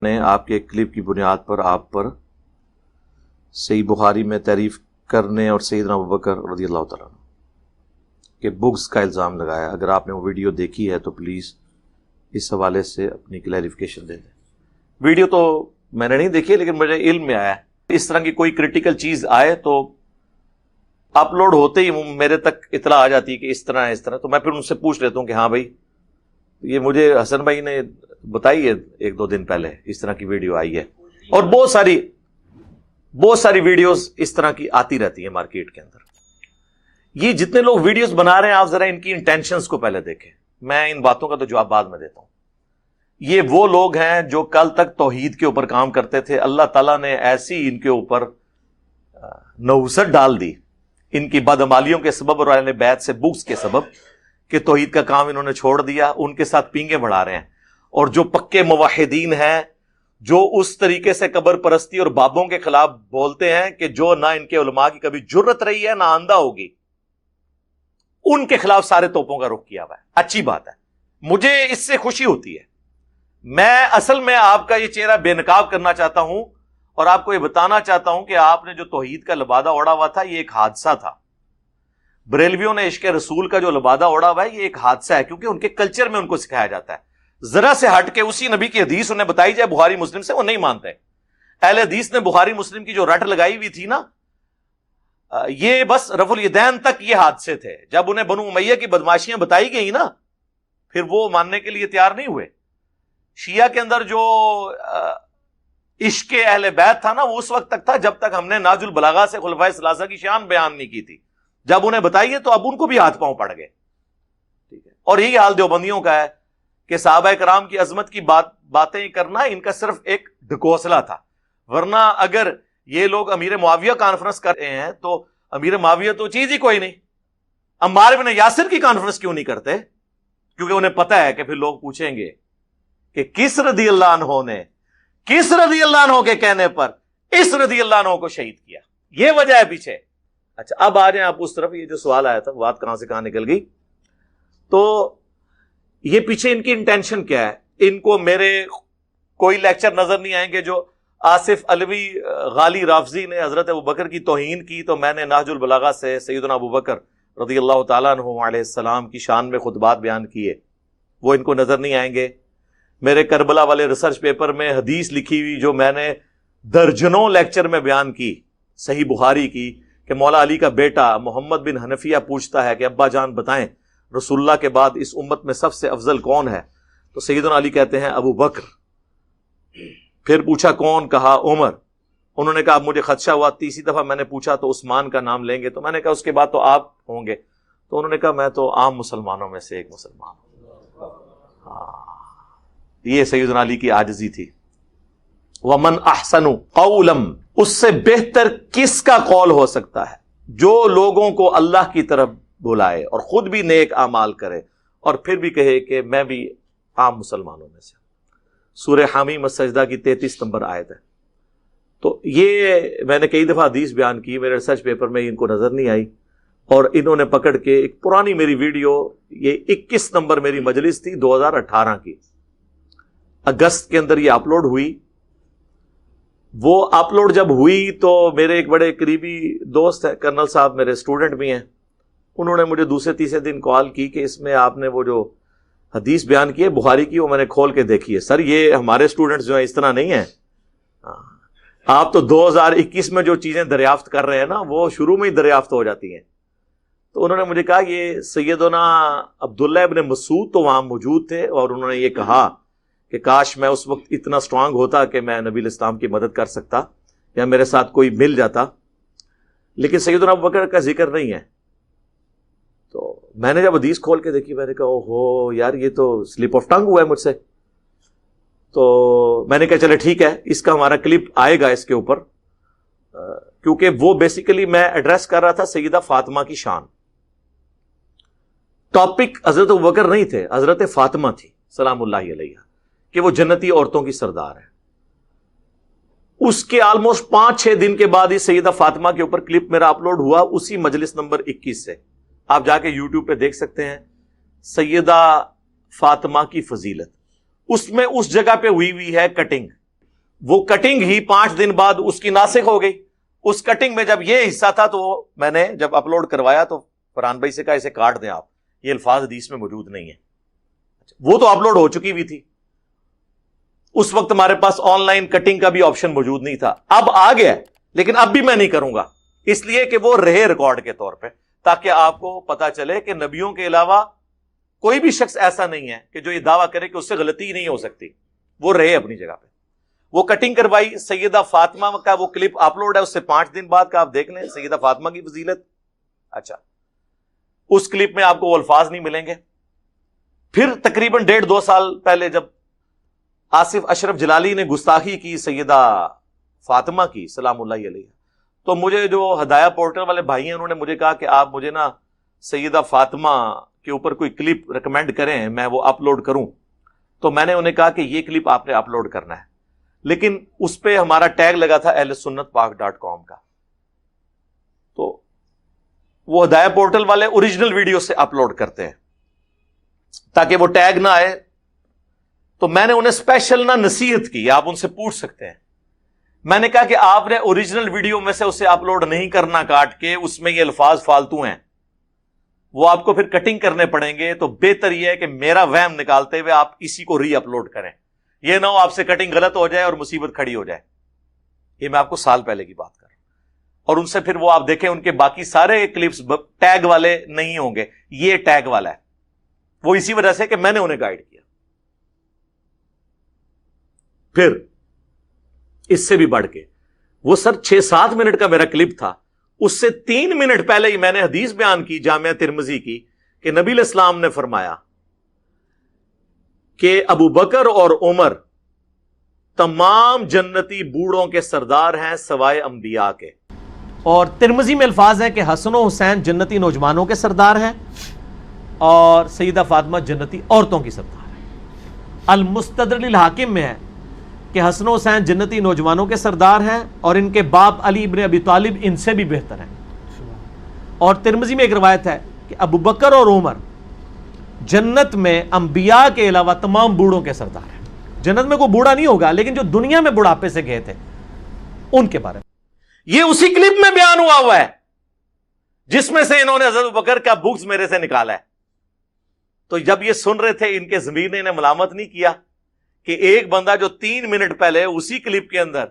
نے آپ کے کلپ کی بنیاد پر آپ پر صحیح بخاری میں تعریف کرنے اور سیدنا ابوبکر رضی اللہ تعالیٰ عنہ کے بغض کا الزام لگایا. اگر آپ نے وہ ویڈیو دیکھی ہے تو پلیز اس حوالے سے اپنی کلیریفیکیشن دے دیں. ویڈیو تو میں نے نہیں دیکھی لیکن مجھے علم میں آیا اس طرح کی کوئی کریٹیکل چیز آئے تو اپلوڈ ہوتے ہی میرے تک اطلاع آ جاتی ہے کہ اس طرح تو میں پھر ان سے پوچھ لیتا ہوں کہ ہاں بھائی یہ مجھے حسن بھائی نے بتائی ہے 1-2 دن پہلے اس طرح کی ویڈیو آئی ہے. اور بہت ساری ویڈیوز اس طرح کی آتی رہتی ہیں مارکیٹ کے اندر. یہ جتنے لوگ ویڈیوز بنا رہے ہیں آپ ذرا ان کی انٹینشنز کو پہلے دیکھیں. میں ان باتوں کا تو جواب بعد میں دیتا ہوں. یہ وہ لوگ ہیں جو کل تک توحید کے اوپر کام کرتے تھے. اللہ تعالیٰ نے ایسی ان کے اوپر نحوست ڈال دی ان کی بدعمالیوں کے سبب اور اہل بیت سے بغض کے سبب کہ توحید کا کام انہوں نے چھوڑ دیا. ان کے ساتھ پینگیں بڑھا رہے ہیں. اور جو پکے موحدین ہیں جو اس طریقے سے قبر پرستی اور بابوں کے خلاف بولتے ہیں کہ جو نہ ان کے علماء کی کبھی جرت رہی ہے نہ آندہ ہوگی, ان کے خلاف سارے توپوں کا رخ کیا ہوا ہے. اچھی بات ہے, مجھے اس سے خوشی ہوتی ہے. میں اصل میں آپ کا یہ چہرہ بے نقاب کرنا چاہتا ہوں اور آپ کو یہ بتانا چاہتا ہوں کہ آپ نے جو توحید کا لبادہ اوڑا ہوا تھا یہ ایک حادثہ تھا. بریلویوں نے عشق رسول کا جو لبادہ اوڑا ہوا ہے یہ ایک حادثہ ہے, کیونکہ ان کے کلچر میں ان کو سکھایا جاتا ہے. ذرا سے ہٹ کے اسی نبی کی حدیث انہیں بتائی جائے بخاری مسلم سے, وہ نہیں مانتے. اہل حدیث نے بخاری مسلم کی جو رٹ لگائی ہوئی تھی نا, یہ بس رفع الیدین تک یہ حادثے تھے. جب انہیں بنو امیہ کی بدماشیاں بتائی گئی نا پھر وہ ماننے کے لیے تیار نہیں ہوئے. شیعہ کے اندر جو عشق اہل بیت تھا نا وہ اس وقت تک تھا جب تک ہم نے ناج البلاغہ سے خلفائے ثلاثہ کی شان بیان نہیں کی تھی. جب انہیں بتائیے تو اب ان کو بھی ہاتھ پاؤں پڑ گئے. ٹھیک ہے, اور یہی حال دیوبندیوں کا ہے کہ صحابہ کرام کی عظمت کی باتیں کرنا ان کا صرف ایک ڈھکوسلا تھا. ورنہ اگر یہ لوگ امیر معاویہ کانفرنس کر رہے ہیں تو امیر معاویہ تو چیز ہی کوئی نہیں. عمار بن یاسر کی کانفرنس کیوں نہیں کرتے؟ کیونکہ انہیں پتا ہے کہ پھر لوگ پوچھیں گے کہ کس رضی اللہ عنہ نے کس رضی اللہ عنہ کے کہنے پر اس رضی اللہ عنہ کو شہید کیا. یہ وجہ ہے پیچھے. اچھا اب آ جائیں آپ اس طرف. یہ جو سوال آیا تھا بات کہاں سے کہاں نکل گئی. تو یہ پیچھے ان کی انٹینشن کیا ہے؟ ان کو میرے کوئی لیکچر نظر نہیں آئیں گے جو آصف علوی غالی رافضی نے حضرت ابوبکر کی توہین کی تو میں نے نہج البلاغہ سے سیدنا ابوبکر رضی اللہ تعالیٰ عنہ علیہ السلام کی شان میں خطبات بیان کیے, وہ ان کو نظر نہیں آئیں گے. میرے کربلا والے ریسرچ پیپر میں حدیث لکھی ہوئی جو میں نے درجنوں لیکچر میں بیان کی صحیح بخاری کی کہ مولا علی کا بیٹا محمد بن حنفیہ پوچھتا ہے کہ ابا جان بتائیں رسول اللہ کے بعد اس امت میں سب سے افضل کون ہے؟ تو سیدنا علی کہتے ہیں ابو بکر. پھر پوچھا کون؟ کہا عمر. انہوں نے کہا اب مجھے خدشہ ہوا, تیسری دفعہ میں نے پوچھا تو عثمان کا نام لیں گے. تو میں نے کہا اس کے بعد تو آپ ہوں گے. تو انہوں نے کہا میں تو عام مسلمانوں میں سے ایک مسلمان ہوں. یہ سیدنا علی کی عاجزی تھی. ومن احسن قولا, اس سے بہتر کس کا قول ہو سکتا ہے جو لوگوں کو اللہ کی طرف بلائے اور خود بھی نیک اعمال کرے اور پھر بھی کہے کہ میں بھی عام مسلمانوں میں سے. سورہ حامیم السجدہ کی 33 نمبر آیت ہے. تو یہ میں نے کئی دفعہ حدیث بیان کی, میرے ریسرچ پیپر میں ان کو نظر نہیں آئی اور انہوں نے پکڑ کے ایک پرانی میری ویڈیو, یہ 21 نمبر میری مجلس تھی 2018 کی, اگست کے اندر یہ اپلوڈ ہوئی. وہ اپلوڈ جب ہوئی تو میرے ایک بڑے قریبی دوست ہیں, کرنل صاحب میرے اسٹوڈنٹ بھی ہیں, انہوں نے مجھے دوسرے تیسرے دن کال کی کہ اس میں آپ نے وہ جو حدیث بیان کی ہے بخاری کی وہ میں نے کھول کے دیکھی ہے. سر یہ ہمارے اسٹوڈنٹس جو ہیں اس طرح نہیں ہیں, آپ تو 2021 میں جو چیزیں دریافت کر رہے ہیں نا وہ شروع میں ہی دریافت ہو جاتی ہیں. تو انہوں نے مجھے کہا یہ سیدنا عبداللہ ابن مسعود تو وہاں موجود تھے اور انہوں نے یہ کہا کہ کاش میں اس وقت اتنا اسٹرانگ ہوتا کہ میں نبی الاسلام کی مدد کر سکتا یا میرے ساتھ کوئی مل جاتا, لیکن سیدنا ابوبکر کا ذکر نہیں ہے. تو میں نے جب حدیث کھول کے دیکھی میں نے کہا اوہو یار یہ تو سلپ آف ٹنگ ہوا ہے مجھ سے. تو میں نے کہا چلے ٹھیک ہے, اس کا ہمارا کلپ آئے گا اس کے اوپر, کیونکہ وہ بیسیکلی میں ایڈریس کر رہا تھا سیدہ فاطمہ کی شان. ٹاپک حضرت ابوبکر نہیں تھے, حضرت فاطمہ تھی سلام اللہ علیہ, کہ وہ جنتی عورتوں کی سردار ہے. اس کے آلموسٹ 5-6 دن کے بعد ہی سیدہ فاطمہ کے اوپر کلپ میرا اپلوڈ ہوا اسی مجلس نمبر 21 سے. آپ جا کے یوٹیوب پہ دیکھ سکتے ہیں سیدہ فاطمہ کی فضیلت. اس میں اس جگہ پہ ہوئی ہے کٹنگ وہ کٹنگ ہی 5 دن بعد اس کی ناسخ ہو گئی. اس کٹنگ میں جب یہ حصہ تھا تو میں نے جب اپلوڈ کروایا تو فرحان بھائی سے کہا اسے کاٹ دیں آپ, یہ الفاظ حدیث میں موجود نہیں ہیں. وہ تو اپلوڈ ہو چکی ہوئی تھی, اس وقت ہمارے پاس آن لائن کٹنگ کا بھی آپشن موجود نہیں تھا. اب آ گیا, لیکن اب بھی میں نہیں کروں گا, اس لیے کہ وہ رہے ریکارڈ کے طور پہ, تاکہ آپ کو پتا چلے کہ نبیوں کے علاوہ کوئی بھی شخص ایسا نہیں ہے کہ جو یہ دعویٰ کرے کہ اس سے غلطی ہی نہیں ہو سکتی, وہ رہے اپنی جگہ پہ. وہ کٹنگ کروائی, سیدہ فاطمہ کا وہ کلپ اپلوڈ ہے, اس سے 5 دن بعد کا آپ دیکھ لیں, سیدہ فاطمہ کی فضیلت. اچھا, اس کلپ میں آپ کو وہ الفاظ نہیں ملیں گے. پھر تقریباً 1.5-2 سال پہلے جب آصف اشرف جلالی نے گستاخی کی سیدہ فاطمہ کی سلام اللہ علیہ, تو مجھے جو ہدایہ پورٹل والے بھائی ہیں انہوں نے مجھے کہا کہ آپ مجھے نا سیدہ فاطمہ کے اوپر کوئی کلپ ریکمینڈ کریں, میں وہ اپلوڈ کروں. تو میں نے انہیں کہا کہ یہ کلپ آپ نے اپلوڈ کرنا ہے, لیکن اس پہ ہمارا ٹیگ لگا تھا ahlsunnatpak.com کا. تو وہ ہدایہ پورٹل والے اوریجنل ویڈیو سے اپلوڈ کرتے ہیں تاکہ وہ ٹیگ نہ آئے. تو میں نے انہیں اسپیشل نہ نصیحت کی, آپ ان سے پوچھ سکتے ہیں. میں نے کہا کہ آپ نے اوریجنل ویڈیو میں سے اسے اپلوڈ نہیں کرنا کاٹ کے, اس میں یہ الفاظ فالتو ہیں, وہ آپ کو پھر کٹنگ کرنے پڑیں گے. تو بہتر یہ ہے کہ میرا وہم نکالتے ہوئے آپ اسی کو ری اپلوڈ کریں, یہ نہ ہو آپ سے کٹنگ غلط ہو جائے اور مصیبت کھڑی ہو جائے. یہ میں آپ کو سال پہلے کی بات کر رہا ہوں. اور ان سے پھر وہ آپ دیکھیں ان کے باقی سارے کلپس ٹیگ والے نہیں ہوں گے, یہ ٹیگ والا ہے. وہ اسی وجہ سے کہ میں نے انہیں گائیڈ کیا. پھر اس سے بھی بڑھ کے وہ سر 6-7 منٹ کا میرا کلپ تھا, اس سے 3 منٹ پہلے ہی میں نے حدیث بیان کی جامعہ ترمذی کی کہ نبی علیہ السلام نے فرمایا کہ ابو بکر اور عمر تمام جنتی بوڑھوں کے سردار ہیں سوائے انبیاء کے. اور ترمذی میں الفاظ ہیں کہ حسن و حسین جنتی نوجوانوں کے سردار ہیں اور سیدہ فاطمہ جنتی عورتوں کی سردار ہیں. المستدرک للحاکم میں ہے کہ حسن و حسین جنتی نوجوانوں کے سردار ہیں اور ان کے باپ علی ابن ابی طالب ان سے بھی بہتر ہیں. اور ترمذی میں ایک روایت ہے کہ ابو بکر اور عمر جنت میں انبیاء کے علاوہ تمام بوڑھوں کے سردار ہیں. جنت میں کوئی بوڑھا نہیں ہوگا, لیکن جو دنیا میں بڑھاپے سے گئے تھے ان کے بارے میں یہ اسی کلپ میں بیان ہوا ہے جس میں سے انہوں نے حضرت ابو بکر کا بکس میرے سے نکالا ہے. تو جب یہ سن رہے تھے ان کے ضمیر نے انہیں ملامت نہیں کیا کہ ایک بندہ جو 3 منٹ پہلے اسی کلپ کے اندر,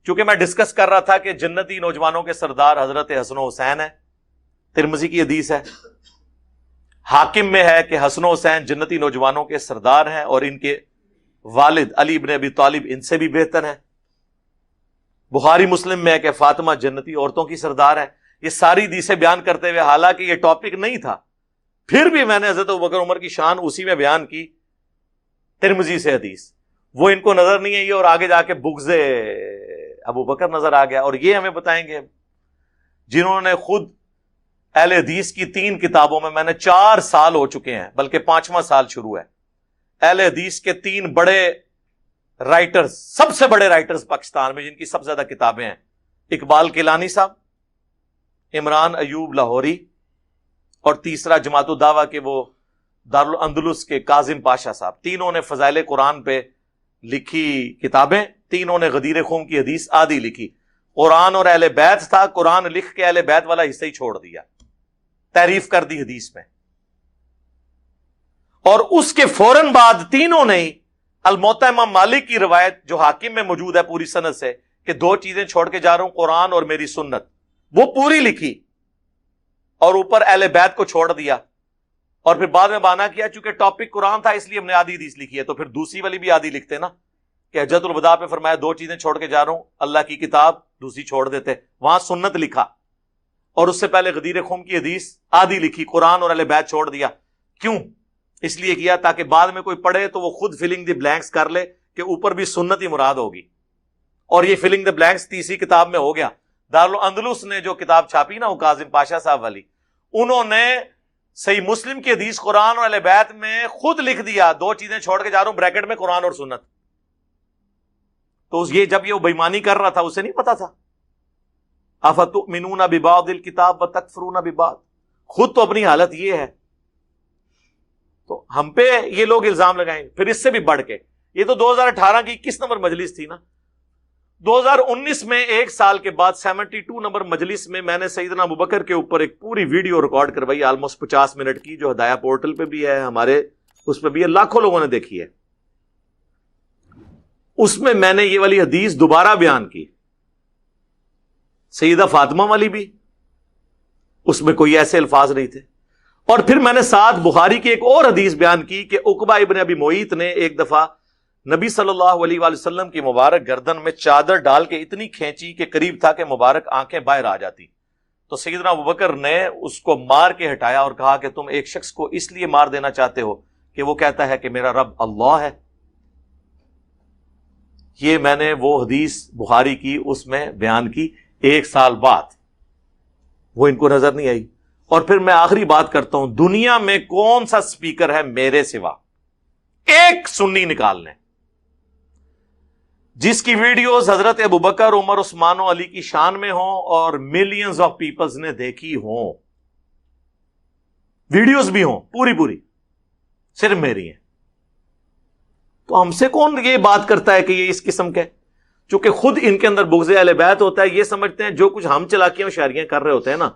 چونکہ میں ڈسکس کر رہا تھا کہ جنتی نوجوانوں کے سردار حضرت حسن و حسین ہے, ترمذی کی حدیث ہے, حاکم میں ہے کہ حسن و حسین جنتی نوجوانوں کے سردار ہیں اور ان کے والد علی ابن ابی طالب ان سے بھی بہتر ہیں. بخاری مسلم میں ہے کہ فاطمہ جنتی عورتوں کی سردار ہے. یہ ساری حدیثیں بیان کرتے ہوئے, حالانکہ یہ ٹاپک نہیں تھا, پھر بھی میں نے حضرت ابوبکر عمر کی شان اسی میں بیان کی ترمذی سے حدیث. وہ ان کو نظر نہیں آئی اور آگے جا کے بغض ابو بکر نظر آ گیا. اور یہ ہمیں بتائیں گے جنہوں نے خود اہل حدیث کی 3 کتابوں میں نے 4 سال ہو چکے ہیں, بلکہ 5واں سال شروع ہے, اہل حدیث کے 3 بڑے رائٹرز, سب سے بڑے رائٹرز پاکستان میں جن کی سب سے زیادہ کتابیں ہیں, اقبال کیلانی صاحب, عمران ایوب لاہوری, اور تیسرا جماعت الدعوہ کے وہ دارالاندلس کے کاظم پاشا صاحب. تینوں نے فضائل قرآن پہ لکھی کتابیں, تینوں نے غدیر خم کی حدیث آدھی لکھی. قرآن اور اہل بیت تھا, قرآن لکھ کے اہل بیت والا حصہ ہی چھوڑ دیا, تعریف کر دی حدیث میں. اور اس کے فوراً بعد تینوں نے الموطا امام مالک کی روایت جو حاکم میں موجود ہے پوری سند سے کہ 2 چیزیں چھوڑ کے جا رہا ہوں, قرآن اور میری سنت, وہ پوری لکھی اور اوپر اہل بیت کو چھوڑ دیا. اور پھر بعد میں بہانہ کیا چونکہ ٹاپک قرآن تھا اس لیے ہم نے آدھی حدیث لکھی ہے, تو پھر دوسری والی بھی آدھی لکھتے نا کہ حجۃ الوداع پہ فرمایا 2 چیزیں چھوڑ کے جا رہا ہوں, اللہ کی کتاب, دوسری چھوڑ دیتے, وہاں سنت لکھا. اور اس سے پہلے غدیر خم کی حدیث آدھی لکھی, قرآن اور اہل بیت چھوڑ دیا. کیوں؟ اس لیے کیا تاکہ بعد میں کوئی پڑھے تو وہ خود فلنگ دی بلینکس کر لے کہ اوپر بھی سنت ہی مراد ہوگی. اور یہ فلنگ دی بلینکس تیسری کتاب میں ہو گیا. دارالاندلس نے جو کتاب چھاپی نا وہ کاظم پاشا صاحب والی, انہوں نے صحیح مسلم کی حدیث قرآن اور اہل بیت میں خود لکھ دیا 2 چیزیں چھوڑ کے جا رہا ہوں, بریکٹ میں قرآن اور سنت. تو یہ جب یہ وہ بےمانی کر رہا تھا اسے نہیں پتا تھا. افتؤمنون ببعض الکتاب وتکفرون ببعض, خود تو اپنی حالت یہ ہے, تو ہم پہ یہ لوگ الزام لگائیں. پھر اس سے بھی بڑھ کے, یہ تو 2018 کی 21 نمبر مجلس تھی نا, 2019 میں ایک سال کے بعد 72 نمبر مجلس میں میں نے سیدنا ابوبکر کے اوپر ایک پوری ویڈیو ریکارڈ کروائی، آلموسٹ 50 منٹ کی، جو ہدایہ پورٹل پہ بھی ہے، ہمارے اس پہ بھی ہے، لاکھوں لوگوں نے دیکھی ہے۔ اس میں نے یہ والی حدیث دوبارہ بیان کی، سیدہ فاطمہ والی بھی، اس میں کوئی ایسے الفاظ نہیں تھے۔ اور پھر میں نے ساتھ بخاری کی ایک اور حدیث بیان کی کہ عقبہ ابن ابی معیط نے ایک دفعہ نبی صلی اللہ علیہ وآلہ وسلم کی مبارک گردن میں چادر ڈال کے اتنی کھینچی کہ قریب تھا کہ مبارک آنکھیں باہر آ جاتی، تو سیدنا ابوبکر نے اس کو مار کے ہٹایا اور کہا کہ تم ایک شخص کو اس لیے مار دینا چاہتے ہو کہ وہ کہتا ہے کہ میرا رب اللہ ہے۔ یہ میں نے وہ حدیث بخاری کی اس میں بیان کی ایک سال بعد، وہ ان کو نظر نہیں آئی۔ اور پھر میں آخری بات کرتا ہوں، دنیا میں کون سا سپیکر ہے میرے سوا، ایک سنی نکال لیں جس کی ویڈیوز حضرت ابوبکر، عمر، عثمان و علی کی شان میں ہوں اور ملینز آف پیپلز نے دیکھی ہوں، ویڈیوز بھی ہوں پوری، صرف میری ہیں۔ تو ہم سے کون یہ بات کرتا ہے کہ یہ اس قسم کے، چونکہ خود ان کے اندر بغض اہل بیت ہوتا ہے، یہ سمجھتے ہیں جو کچھ ہم چلاکیاں شاعریاں کر رہے ہوتے ہیں نا،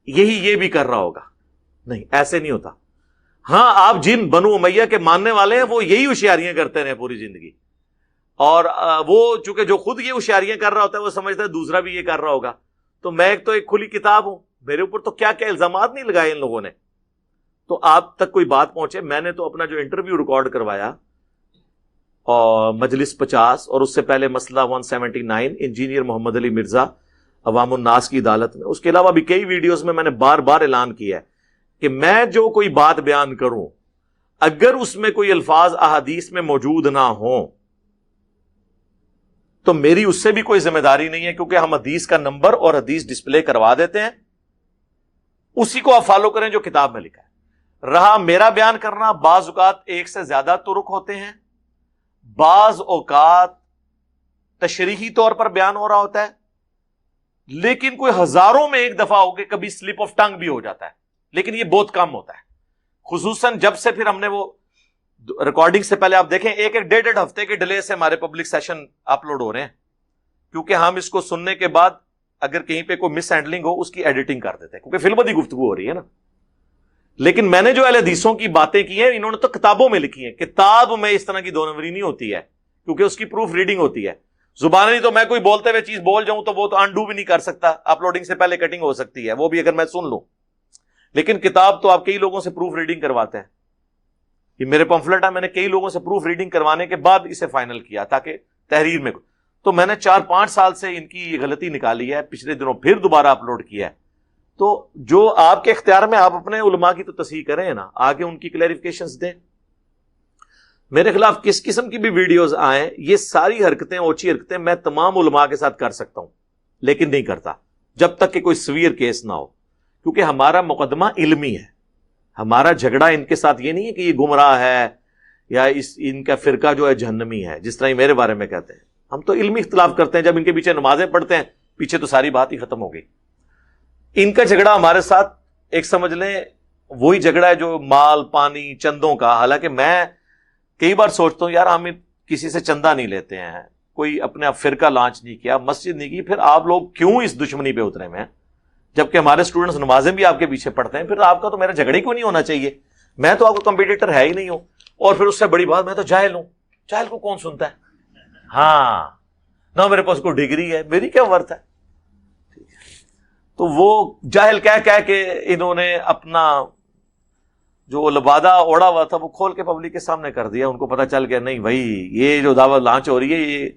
یہی یہ بھی کر رہا ہوگا۔ نہیں، ایسے نہیں ہوتا۔ ہاں، آپ جن بنو امیہ کے ماننے والے ہیں وہ یہی ہوشیاریاں کرتے رہے پوری زندگی، اور وہ چونکہ جو خود یہ ہوشیاریاں کر رہا ہوتا ہے وہ سمجھتا ہے دوسرا بھی یہ کر رہا ہوگا۔ تو میں ایک کھلی کتاب ہوں، میرے اوپر تو کیا کیا الزامات نہیں لگائے ان لوگوں نے، تو آپ تک کوئی بات پہنچے۔ میں نے تو اپنا جو انٹرویو ریکارڈ کروایا اور مجلس 50 اور اس سے پہلے مسئلہ 179 انجینئر محمد علی مرزا عوام الناس کی عدالت میں، اس کے علاوہ بھی کئی ویڈیوز میں نے بار بار اعلان کیا ہے کہ میں جو کوئی بات بیان کروں، اگر اس میں کوئی الفاظ احادیث میں موجود نہ ہوں تو میری اس سے بھی کوئی ذمہ داری نہیں ہے، کیونکہ ہم حدیث کا نمبر اور حدیث ڈسپلے کروا دیتے ہیں، اسی کو آپ فالو کریں جو کتاب میں لکھا ہے۔ رہا میرا بیان کرنا، بعض اوقات ایک سے زیادہ طرق ہوتے ہیں، بعض اوقات تشریحی طور پر بیان ہو رہا ہوتا ہے، لیکن کوئی ہزاروں میں ایک دفعہ ہو کے کبھی سلپ آف ٹنگ بھی ہو جاتا ہے، لیکن یہ بہت کم ہوتا ہے۔ خصوصاً جب سے پھر ہم نے وہ ریکارڈنگ سے پہلے آپ دیکھیں ایک 1.5 ہفتے کے ڈیلے سے ہمارے پبلک سیشن اپلوڈ ہو رہے ہیں، کیونکہ ہم اس کو سننے کے بعد اگر کہیں پہ کوئی مس ہینڈلنگ ہو اس کی ایڈیٹنگ کر دیتے ہیں، کیونکہ فی البدی گفتگو ہو رہی ہے نا۔ لیکن میں نے جو اہل حدیثوں کی باتیں کی ہیں انہوں نے تو کتابوں میں لکھی ہیں، کتاب میں اس طرح کی دو نمبری نہیں ہوتی ہے، کیونکہ اس کی پروف ریڈنگ ہوتی ہے۔ زبانی تو میں کوئی بولتے ہوئے چیز بول جاؤں تو وہ تو انڈو بھی نہیں کر سکتا، اپلوڈنگ سے پہلے کٹنگ ہو سکتی ہے، وہ بھی اگر میں سن لوں، لیکن کتاب تو آپ کئی لوگوں سے پروف ریڈنگ کرواتے ہیں۔ یہ میرے پمفلٹ ہے، میں نے کئی لوگوں سے پروف ریڈنگ کروانے کے بعد اسے فائنل کیا تاکہ تحریر میں، تو میں نے 4-5 سال سے ان کی یہ غلطی نکالی ہے، پچھلے دنوں پھر دوبارہ اپلوڈ کیا ہے۔ تو جو آپ کے اختیار میں، آپ اپنے علماء کی تو تصحیح کریں نا، آگے ان کی کلیریفیکیشنز دیں۔ میرے خلاف کس قسم کی بھی ویڈیوز آئیں، یہ ساری حرکتیں، اوچھی حرکتیں میں تمام علماء کے ساتھ کر سکتا ہوں، لیکن نہیں کرتا جب تک کہ کوئی سویر کیس نہ ہو، کیونکہ ہمارا مقدمہ علمی ہے۔ ہمارا جھگڑا ان کے ساتھ یہ نہیں ہے کہ یہ گمراہ ہے یا ان کا فرقہ جو ہے جہنمی ہے، جس طرح یہ میرے بارے میں کہتے ہیں۔ ہم تو علمی اختلاف کرتے ہیں، جب ان کے پیچھے نمازیں پڑھتے ہیں پیچھے تو ساری بات ہی ختم ہو گئی۔ ان کا جھگڑا ہمارے ساتھ ایک سمجھ لیں وہی جھگڑا ہے جو مال، پانی، چندوں کا۔ حالانکہ میں کئی بار سوچتا ہوں یار، ہم کسی سے چندہ نہیں لیتے ہیں، کوئی اپنے فرقہ لانچ نہیں کیا، مسجد نہیں کی، پھر آپ لوگ کیوں اس دشمنی پہ اترے میں؟ جبکہ ہمارے اسٹوڈنٹس نمازیں بھی آپ کے پیچھے پڑھتے ہیں، پھر آپ کا تو میرا جھگڑے کیوں نہیں ہونا چاہیے؟ میں تو آپ کو کمپیٹیٹر ہے ہی نہیں ہوں، اور پھر اس سے بڑی بات میں تو جاہل ہوں۔ جاہل کو کون سنتا ہے؟ ہاں، نہ میرے پاس کوئی ڈگری ہے، میری کیا ورتھ ہے؟ تو وہ جاہل کہہ کے انہوں نے اپنا جو لبادہ اوڑا ہوا تھا وہ کھول کے پبلک کے سامنے کر دیا۔ ان کو پتہ چل گیا نہیں بھائی، یہ جو دعوت لانچ ہو رہی ہے یہ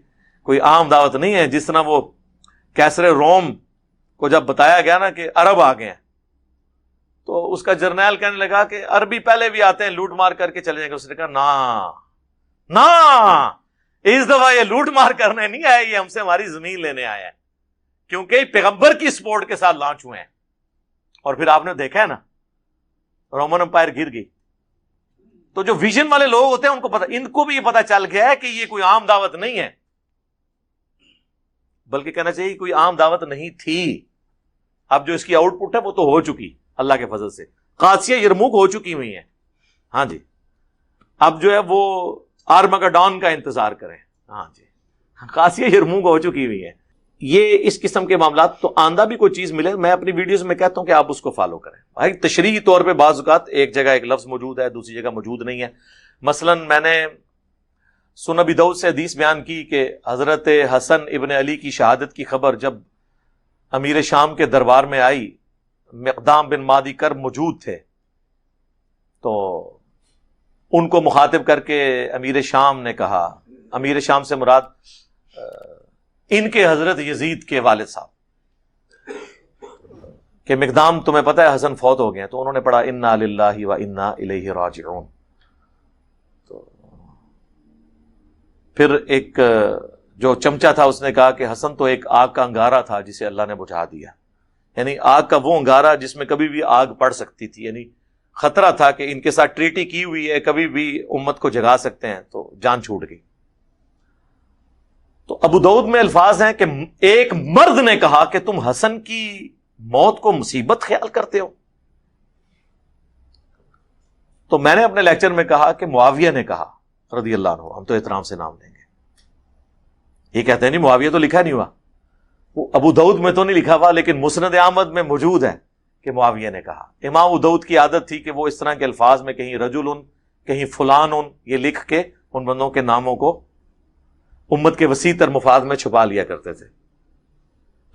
کوئی عام دعوت نہیں ہے۔ جس طرح وہ کیسر روم کو جب بتایا گیا نا کہ عرب آ گئے ہیں، تو اس کا جرنیل کہنے لگا کہ عربی پہلے بھی آتے ہیں، لوٹ مار کر کے چلے جائیں گے۔ اس نے کہا نا، اس دفعہ یہ لوٹ مار کرنے نہیں آئے، یہ ہم سے ہماری زمین لینے آیا ہے، کیونکہ پیغمبر کی سپورٹ کے ساتھ لانچ ہوئے ہیں۔ اور پھر آپ نے دیکھا ہے نا، رومن امپائر گر گئی۔ تو جو ویژن والے لوگ ہوتے ہیں ان کو پتا، ان کو بھی یہ پتا چل گیا ہے کہ یہ کوئی عام دعوت نہیں ہے، بلکہ کہنا چاہیے کوئی عام دعوت نہیں تھی۔ اب جو اس کی آؤٹ پٹ ہے وہ تو ہو چکی اللہ کے فضل سے، قادسیہ یرموک ہو چکی ہوئی ہیں۔ ہاں جی، اب جو ہے وہ آرمگڈون کا انتظار کریں۔ ہاں جی، قاسیہ یرموک ہو چکی ہوئی ہیں. یہ اس قسم کے معاملات. تو آندہ بھی کوئی چیز ملے میں اپنی ویڈیوز میں کہتا ہوں کہ آپ اس کو فالو کریں. بھائی تشریحی طور پہ بعض اوقات ایک جگہ ایک لفظ موجود ہے دوسری جگہ موجود نہیں ہے. مثلا میں نے سنن ابی داؤد سے حدیث بیان کی کہ حضرت حسن ابن علی کی شہادت کی خبر جب امیر شام کے دربار میں آئی، مقدام بن مادی کرب موجود تھے، تو ان کو مخاطب کر کے امیر شام نے کہا، امیر شام سے مراد ان کے حضرت یزید کے والد صاحب، کہ مقدام تمہیں پتہ ہے حسن فوت ہو گئے ہیں. تو انہوں نے پڑھا انا للہ و انا الیہ راجعون. تو پھر ایک جو چمچا تھا اس نے کہا کہ حسن تو ایک آگ کا انگارہ تھا جسے اللہ نے بجھا دیا. یعنی آگ کا وہ انگارہ جس میں کبھی بھی آگ پڑ سکتی تھی، یعنی خطرہ تھا کہ ان کے ساتھ ٹریٹی کی ہوئی ہے، کبھی بھی امت کو جگا سکتے ہیں، تو جان چھوٹ گئی. تو ابو داؤد میں الفاظ ہیں کہ ایک مرد نے کہا کہ تم حسن کی موت کو مصیبت خیال کرتے ہو. تو میں نے اپنے لیکچر میں کہا کہ معاویہ نے کہا رضی اللہ عنہ، ہم تو احترام سے نام لیں گے. یہ کہتے ہیں نہیں معاویہ تو لکھا نہیں ہوا، وہ ابو داؤد میں تو نہیں لکھا ہوا، لیکن مسند احمد میں موجود ہے کہ معاویہ نے کہا. امام ابو داؤد کی عادت تھی کہ وہ اس طرح کے الفاظ میں کہیں رجل کہیں فلان یہ لکھ کے ان بندوں کے ناموں کو امت کے وسیع تر مفاد میں چھپا لیا کرتے تھے.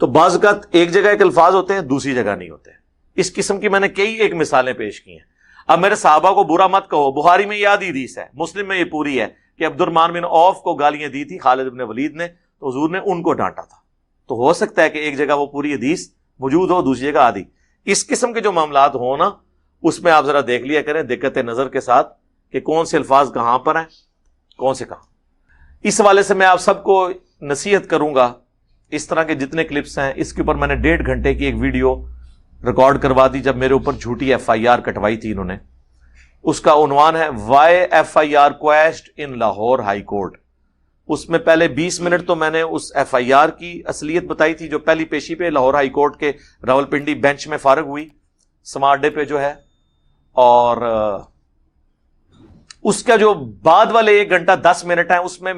تو بعض اوقات ایک جگہ ایک الفاظ ہوتے ہیں دوسری جگہ نہیں ہوتے. اس قسم کی میں نے کئی ایک مثالیں پیش کی ہیں. اب میرے صحابہ کو برا مت کہو، بخاری میں یہ آدھی حدیث ہے، مسلم میں یہ پوری ہے کہ عبد الرحمن بن عوف کو گالیاں دی تھی خالد بن ولید نے، تو حضور نے ان کو ڈانٹا تھا. تو ہو سکتا ہے کہ ایک جگہ وہ پوری حدیث موجود ہو، دوسری جگہ آدھی. اس قسم کے جو معاملات ہوں نا، اس میں آپ ذرا دیکھ لیا کریں دقت نظر کے ساتھ کہ کون سے الفاظ کہاں پر ہیں، کون سے کہاں. اس حوالے سے میں آپ سب کو نصیحت کروں گا، اس طرح کے جتنے کلپس ہیں اس کے اوپر میں نے 1.5 گھنٹے کی ایک ویڈیو ریکارڈ کروا دی جب میرے اوپر جھوٹی FIR کٹوائی تھی انہوں نے. اس کا عنوان ہے وائی FIR کویسٹ ان لاہور ہائی کورٹ. اس میں پہلے 20 منٹ تو میں نے اس FIR کی اصلیت بتائی تھی جو پہلی پیشی پہ لاہور ہائی کورٹ کے راولپنڈی بینچ میں فارغ ہوئی سمارٹ ڈے پہ جو ہے، اور اس کا جو بعد والے 1 گھنٹہ 10 منٹ ہیں اس میں